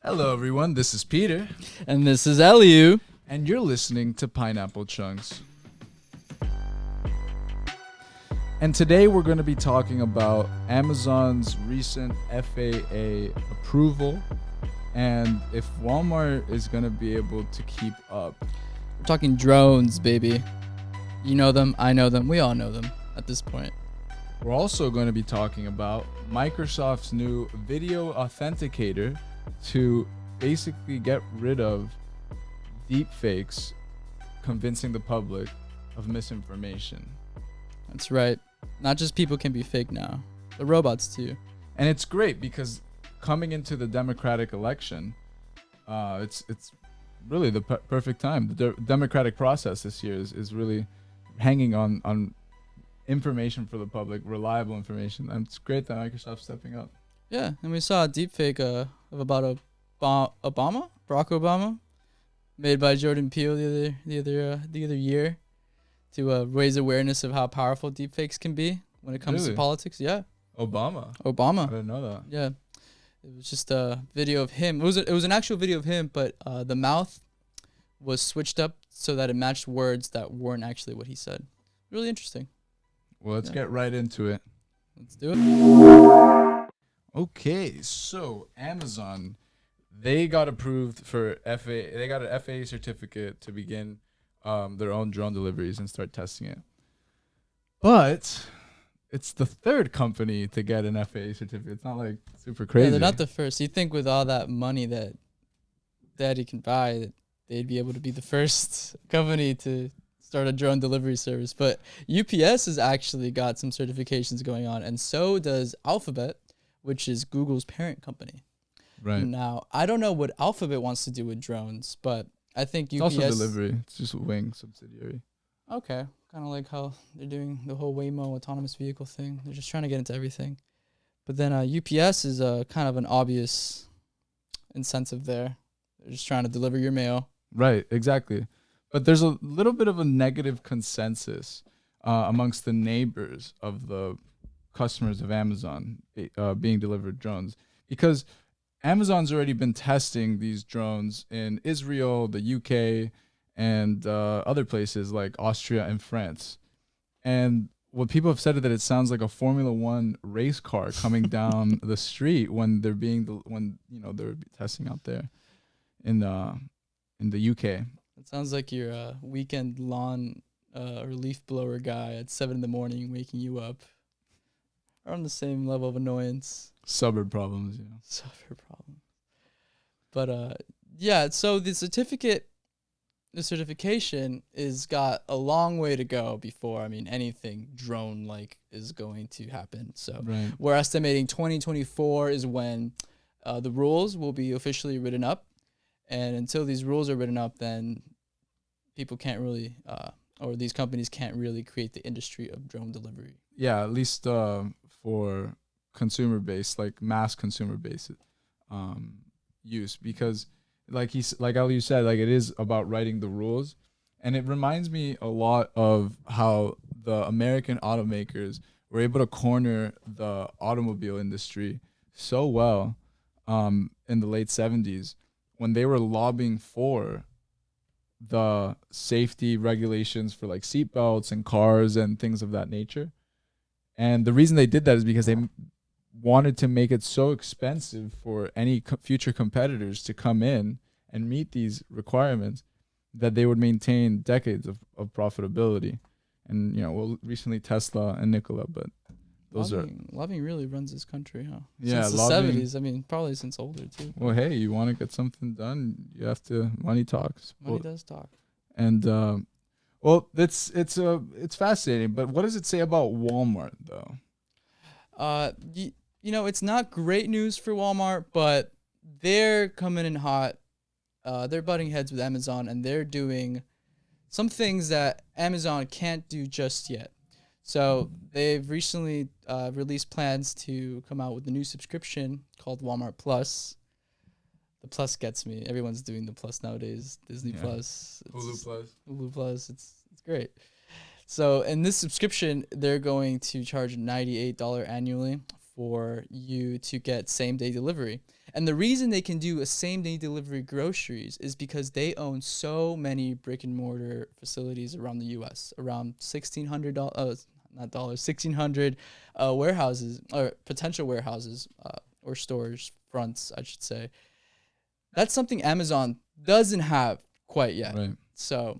Hello, everyone. This is Peter, And this is Eliu. and you're listening to Pineapple Chunks. And today we're going to be talking about Amazon's recent FAA approval and if Walmart is going to be able to keep up. We're talking drones, baby. You know them, I know them, we all know them at this point. We're also going to be talking about Microsoft's new video authenticator to basically get rid of deepfakes, convincing the public of misinformation. That's right. Not just people can be fake now, the robots too. And it's great because coming into the Democratic election, it's really the perfect time. The democratic process this year is really hanging on information for the public, reliable information. And it's great that Microsoft's stepping up. Yeah, and we saw a deepfake of about Barack Obama, made by Jordan Peele the other year, to raise awareness of how powerful deepfakes can be when it comes to politics. Yeah, Obama. I didn't know that. Yeah, it was just a video of him. It was an actual video of him, but the mouth was switched up so that it matched words that weren't actually what he said. Really interesting. Well, let's get right into it. Let's do it. Okay, so Amazon, they got approved for FAA. They got an FAA certificate to begin their own drone deliveries and start testing it. But it's the third company to get an FAA certificate. It's not like super crazy. Yeah, they're not the first. You think with all that money that Daddy can buy, that they'd be able to be the first company to start a drone delivery service. But UPS has actually got some certifications going on, and so does Alphabet, which is Google's parent company. Right. Now, I don't know what Alphabet wants to do with drones, but I think It's UPS... also delivery. It's just a Wing subsidiary. Okay. Kind of like how they're doing the whole Waymo autonomous vehicle thing. They're just trying to get into everything. But then UPS is kind of an obvious incentive there. They're just trying to deliver your mail. Right, exactly. But there's a little bit of a negative consensus amongst the neighbors of the customers of Amazon being delivered drones, because Amazon's already been testing these drones in Israel, the UK, and other places like Austria and France. And what people have said is that it sounds like a Formula One race car coming down the street when they're they're testing out there in the UK. It sounds like your weekend lawn or leaf blower guy at 7 a.m. waking you up. Are on the same level of annoyance. Suburb problems, Suburb problem. But yeah, so the certification is got a long way to go before anything drone like is going to happen. So Right. We're estimating 2024 is when the rules will be officially written up. And until these rules are written up, then people can't really, or these companies can't really create the industry of drone delivery. Yeah, at least for consumer base, like mass consumer base use, because like Eliu said, like it is about writing the rules. And it reminds me a lot of how the American automakers were able to corner the automobile industry so well in the late 70s when they were lobbying for the safety regulations for like seatbelts and cars and things of that nature. And the reason they did that is because they wanted to make it so expensive for any future competitors to come in and meet these requirements that they would maintain decades of profitability. And, well, recently Tesla and Nikola, but lobbying really runs this country, huh? Yeah, since the lobbying, 70s. Probably since older too. Well, hey, you want to get something done, you have to. Money talks. Money does talk. And well, it's fascinating. But what does it say about Walmart though? It's not great news for Walmart, but they're coming in hot. They're butting heads with Amazon, and they're doing some things that Amazon can't do just yet. So they've recently released plans to come out with a new subscription called Walmart Plus. The Plus gets me. Everyone's doing the Plus nowadays. Disney Plus, Hulu Plus. It's great. So in this subscription, they're going to charge $98 annually for you to get same day delivery. And the reason they can do a same day delivery groceries is because they own so many brick and mortar facilities around the US, around $1,600, not dollars, 1,600 warehouses or potential warehouses or stores, fronts, I should say. That's something Amazon doesn't have quite yet. Right. So,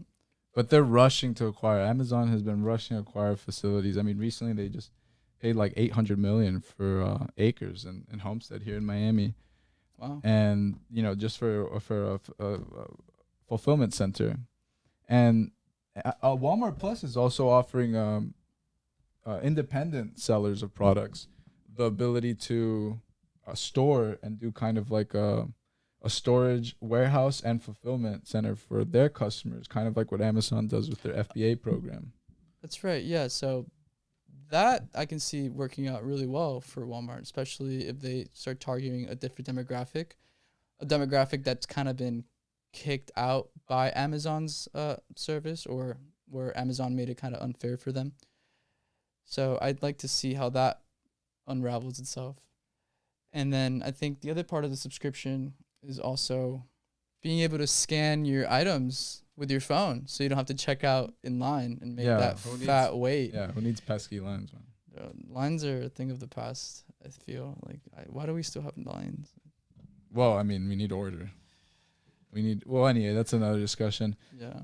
But they're rushing to acquire. Amazon has been rushing to acquire facilities. I mean, recently they just paid like 800 million for acres in Homestead here in Miami, wow. and just for a fulfillment center, and Walmart Plus is also offering independent sellers of products the ability to store and do kind of like a storage warehouse and fulfillment center for their customers, kind of like what Amazon does with their FBA program. That's right. Yeah. So that I can see working out really well for Walmart, especially if they start targeting a different demographic, a demographic that's kind of been kicked out by Amazon's service, or where Amazon made it kind of unfair for them. So I'd like to see how that unravels itself. And then I think the other part of the subscription is also being able to scan your items with your phone, so you don't have to check out in line and make that fat wait. Yeah, who needs pesky lines, man? Lines are a thing of the past, I feel. Like, why do we still have lines? Well, I mean, we need order. Anyway, that's another discussion. Yeah.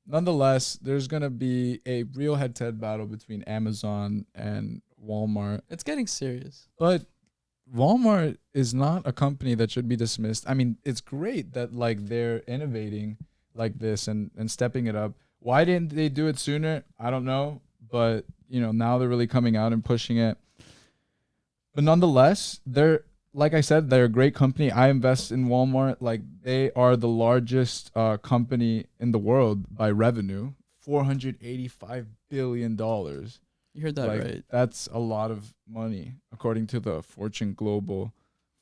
Nonetheless, there's going to be a real head-to-head battle between Amazon and Walmart. It's getting serious. But Walmart is not a company that should be dismissed. I mean, it's great that like they're innovating like this and stepping it up. Why didn't they do it sooner? I don't know. But, now they're really coming out and pushing it. But nonetheless, like I said, they're a great company. I invest in Walmart. Like, they are the largest company in the world by revenue, $485 billion. You heard that right. That's a lot of money, according to the Fortune Global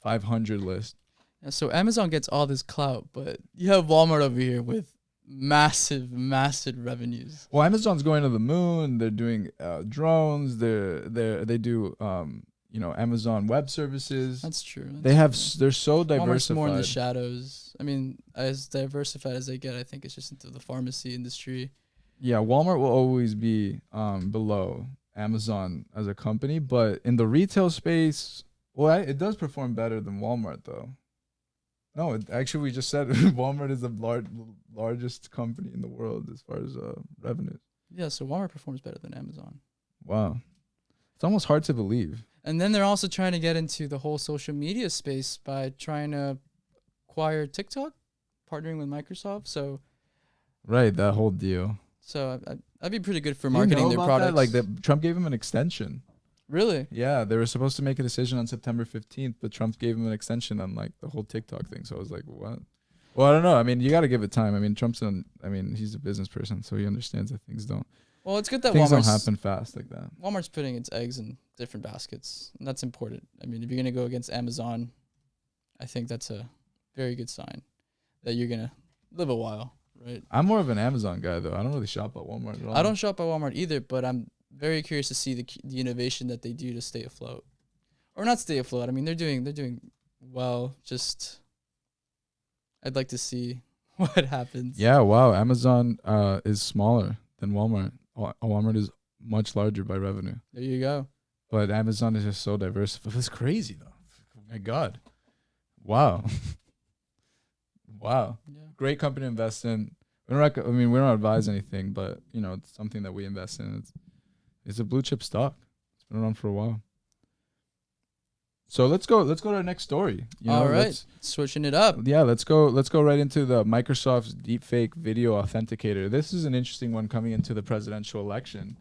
500 list. Yeah, so Amazon gets all this clout, but you have Walmart over here with massive revenues. Well, Amazon's going to the moon. They're doing drones. They do Amazon Web Services. That's true. They're so diversified. Walmart's more in the shadows. I mean, as diversified as they get, I think it's just into the pharmacy industry. Yeah, Walmart will always be below Amazon as a company, but in the retail space, it does perform better than Walmart, though. No, actually, we just said Walmart is the largest company in the world as far as revenues. Yeah, so Walmart performs better than Amazon. Wow. It's almost hard to believe. And then they're also trying to get into the whole social media space by trying to acquire TikTok, partnering with Microsoft. So, right, that whole deal. So that'd be pretty good for marketing their products. Like Trump gave him an extension. Really? Yeah, they were supposed to make a decision on September 15th, but Trump gave him an extension on like the whole TikTok thing. So I was like, what? Well, I don't know. I mean, you got to give it time. I mean, he's a business person, so he understands that things don't. Well, it's good that things don't happen fast like that. Walmart's putting its eggs in different baskets, and that's important. I mean, if you're gonna go against Amazon, I think that's a very good sign that you're gonna live a while, right? I'm more of an Amazon guy, though. I don't really shop at Walmart at all. I don't shop at Walmart either, but I'm very curious to see the innovation that they do to stay afloat, or not stay afloat. I mean, they're doing well. Just I'd like to see what happens. Yeah, wow. Amazon is smaller than Walmart. Walmart is much larger by revenue. There you go. But Amazon is just so diversified. It's crazy, though. Oh, my God. Wow. Wow. Yeah. Great company to invest in. We don't advise anything, but, it's something that we invest in. It's a blue chip stock. It's been around for a while. So let's go to our next story. All right. Switching it up. Yeah, let's go right into the Microsoft's deepfake video authenticator. This is an interesting one coming into the presidential election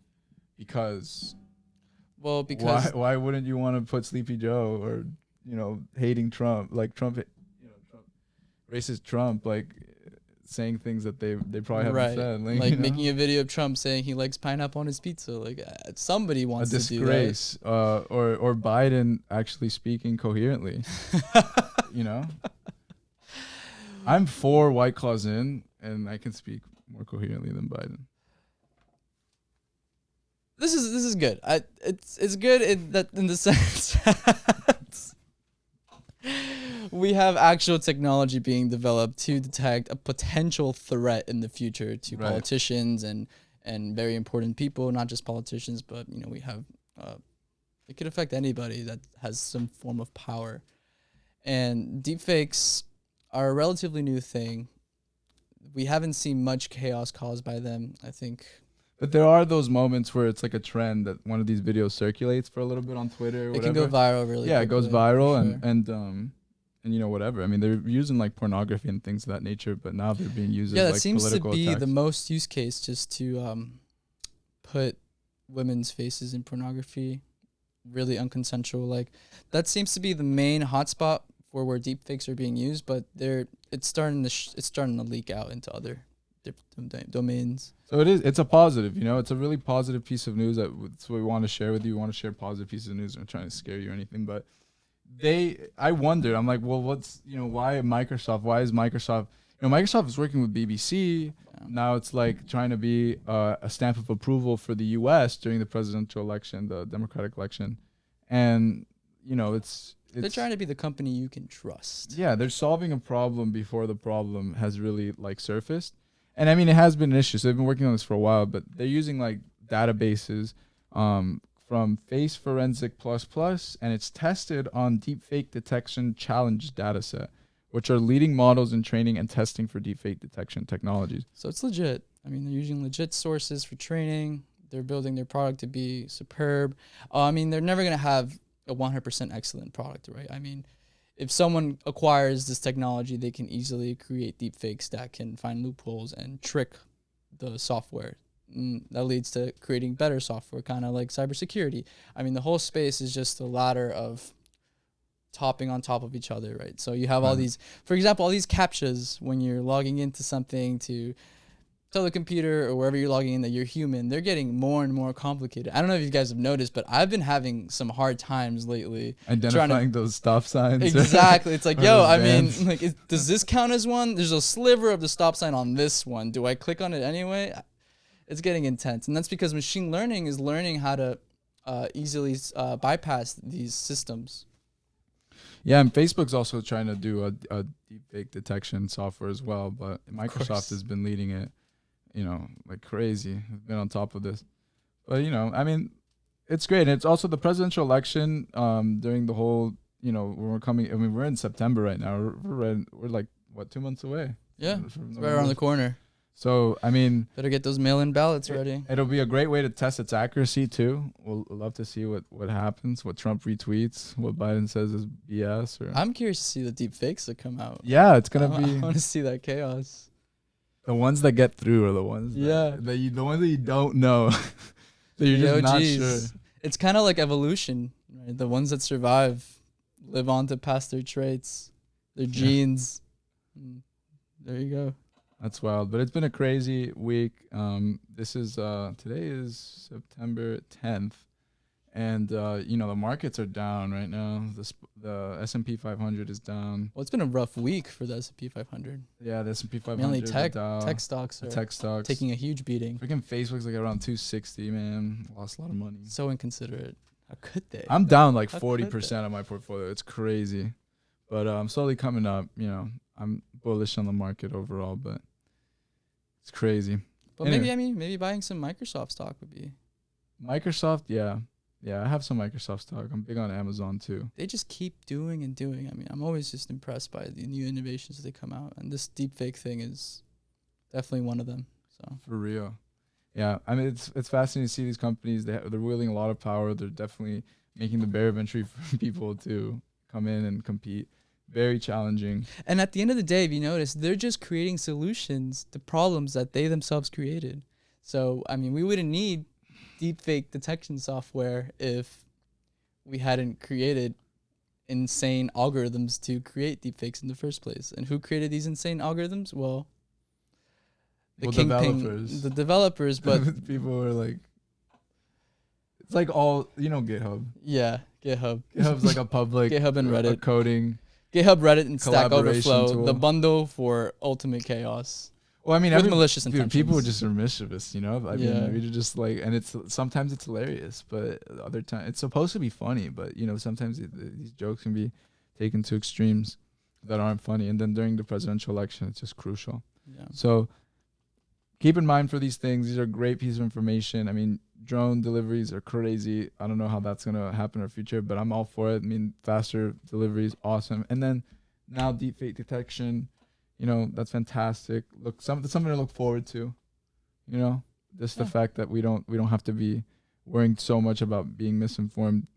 because why wouldn't you want to put Sleepy Joe or hating Trump, like Trump racist Trump, like saying things that they probably haven't said, like making a video of Trump saying he likes pineapple on his pizza. Like somebody wants to do that. A disgrace, or Biden actually speaking coherently. I'm 4 White Claws in, and I can speak more coherently than Biden. This is good. It's good in the sense that we have actual technology being developed to detect a potential threat in the future to Right. politicians and very important people, not just politicians, but we have it could affect anybody that has some form of power. And deepfakes are a relatively new thing. We haven't seen much chaos caused by them. I think But there are those moments where it's like a trend that one of these videos circulates for a little bit on Twitter or it whatever. can go viral really Yeah, it goes quickly, for viral sure. and whatever. I mean, they're using like pornography and things of that nature, but now they're being used Yeah, as that like seems to political be attacks. the most use case, just to put women's faces in pornography, really unconsensual. Like that seems to be the main hotspot for where deepfakes are being used, but it's starting to leak out into other different domains. So it's a positive, it's a really positive piece of news that's what we want to share with you. We want to share positive pieces of news. I'm not trying to scare you or anything, but I wondered, I'm like, well, why is Microsoft, Microsoft is working with BBC. Yeah. Now it's like trying to be a stamp of approval for the US during the presidential election, the Democratic election. And, They're trying to be the company you can trust. yeah, they're solving a problem before the problem has really like surfaced. And I mean, it has been an issue. So they've been working on this for a while, but they're using like databases from Face Forensic Plus, and it's tested on deepfake detection challenge dataset, which are leading models in training and testing for deepfake detection technologies. So it's legit. I mean, they're using legit sources for training. They're building their product to be superb. I mean, they're never going to have a 100% excellent product, right? I mean, if someone acquires this technology, they can easily create deepfakes that can find loopholes and trick the software. That leads to creating better software, kind of like cybersecurity. I mean, the whole space is just a ladder of topping on top of each other, right? So you have all these, for example, all these CAPTCHAs when you're logging into something to tell the computer or wherever you're logging in that you're human. They're getting more and more complicated. I don't know if you guys have noticed, but I've been having some hard times lately. Identifying those stop signs. Exactly. It's like, or yo, those I mean, vans. like, does this count as one? There's a sliver of the stop sign on this one. Do I click on it anyway? It's getting intense. And that's because machine learning is learning how to easily bypass these systems. Yeah, and Facebook's also trying to do a deepfake detection software as well, but Microsoft has been leading it, like crazy. They've been on top of this. But, I mean, it's great. And it's also the presidential election during the whole, we're in September right now. We're like, 2 months away? Yeah, From it's right around the corner. So, I mean, better get those mail-in ballots ready. It'll be a great way to test its accuracy too. We'll love to see what happens, what Trump retweets, what Biden says is BS. Or I'm curious to see the deep fakes that come out. yeah, it's gonna I be want to see that chaos. the ones that get through are the ones. The ones that you don't know. that you're just not sure. It's kind of like evolution, right? The ones that survive live on to pass their traits, their genes. There you go. That's wild, but it's been a crazy week. This is today is September 10th, and the markets are down right now. The S&P 500 is down. Well, it's been a rough week for the S&P 500. Yeah, the S&P 500. Mainly tech stocks are taking a huge beating. Freaking Facebook's like around 260, man. Lost a lot of money. So inconsiderate. How could they? I'm down like 40% of my portfolio. It's crazy, but I'm slowly coming up. I'm bullish on the market overall, but it's crazy. But maybe buying some Microsoft stock would be. Microsoft, yeah, I have some Microsoft stock. I'm big on Amazon too. They just keep doing and doing. I mean, I'm always just impressed by the new innovations that come out, and this deepfake thing is definitely one of them. So for real, yeah. I mean, it's fascinating to see these companies. They're wielding a lot of power. They're definitely making the barrier of entry for people to come in and compete. Very challenging. And at the end of the day, if you notice, they're just creating solutions to problems that they themselves created. So, I mean, we wouldn't need deepfake detection software if we hadn't created insane algorithms to create deepfakes in the first place. And who created these insane algorithms? Well, the developers, but people were like, it's like all, GitHub. Yeah, GitHub. GitHub's like a public GitHub and Reddit coding. GitHub, Reddit, and Stack Collaboration Overflow, tool. the bundle for ultimate chaos. Well, I mean, with malicious dude, intentions. people just are mischievous, I Yeah. mean, we're just like, and sometimes it's hilarious, but other times it's supposed to be funny, but sometimes these jokes can be taken to extremes that aren't funny. And then during the presidential election, it's just crucial. Yeah. So keep in mind for these things. These are great pieces of information. I mean, drone deliveries are crazy. I don't know how that's gonna happen in the future, but I'm all for it. I mean, faster deliveries, awesome. And then now deepfake detection. That's fantastic. Look, something to look forward to. Just the fact that we don't have to be worrying so much about being misinformed,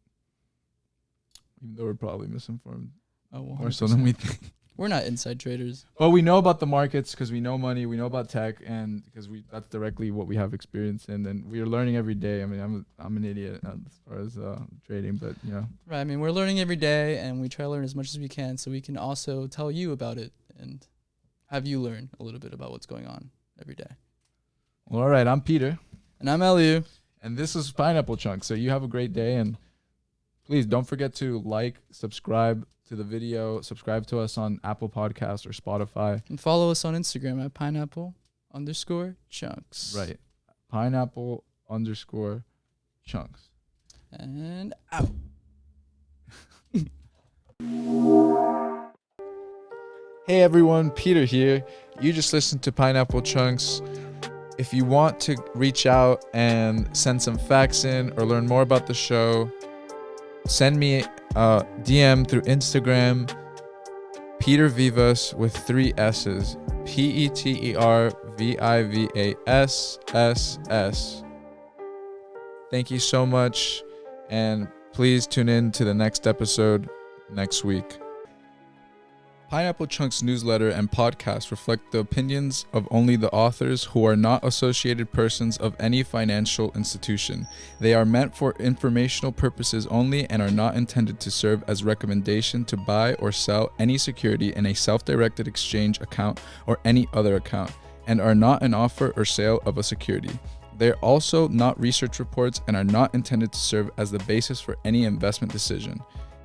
even though we're probably misinformed more so than we think. We're not inside traders. But we know about the markets because we know money, we know about tech, and because that's directly what we have experience in, and we are learning every day. I mean, I'm an idiot as far as trading, but Right. I mean, we're learning every day, and we try to learn as much as we can, so we can also tell you about it and have you learn a little bit about what's going on every day. Well, all right. I'm Peter. And I'm Eliu. And this is Pineapple Chunks. So you have a great day. And please don't forget to subscribe to the video, subscribe to us on Apple Podcasts or Spotify. And follow us on Instagram at pineapple_chunks. Right. Pineapple_chunks. And out. Hey everyone, Peter here. You just listened to Pineapple Chunks. If you want to reach out and send some facts in or learn more about the show, send me a DM through Instagram, Peter Vivas with 3 S's, PeterVivasSS. Thank you so much, and please tune in to the next episode next week. Pineapple Chunks newsletter and podcast reflect the opinions of only the authors who are not associated persons of any financial institution. They are meant for informational purposes only and are not intended to serve as recommendation to buy or sell any security in a self-directed exchange account or any other account, and are not an offer or sale of a security. They are also not research reports and are not intended to serve as the basis for any investment decision.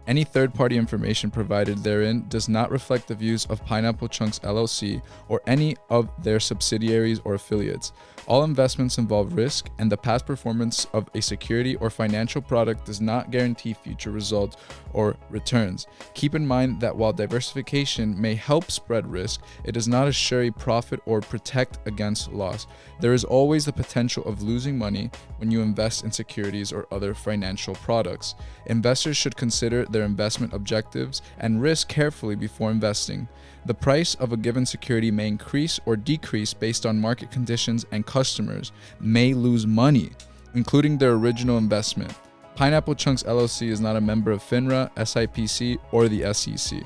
Any third-party information provided therein does not reflect the views of Pineapple Chunks LLC or any of their subsidiaries or affiliates. All investments involve risk, and the past performance of a security or financial product does not guarantee future results or returns. Keep in mind that while diversification may help spread risk, it does not assure a profit or protect against loss. There is always the potential of losing money when you invest in securities or other financial products. Investors should consider their investment objectives and risk carefully before investing. The price of a given security may increase or decrease based on market conditions, and customers may lose money, including their original investment. Pineapple Chunks LLC is not a member of FINRA, SIPC, or the SEC.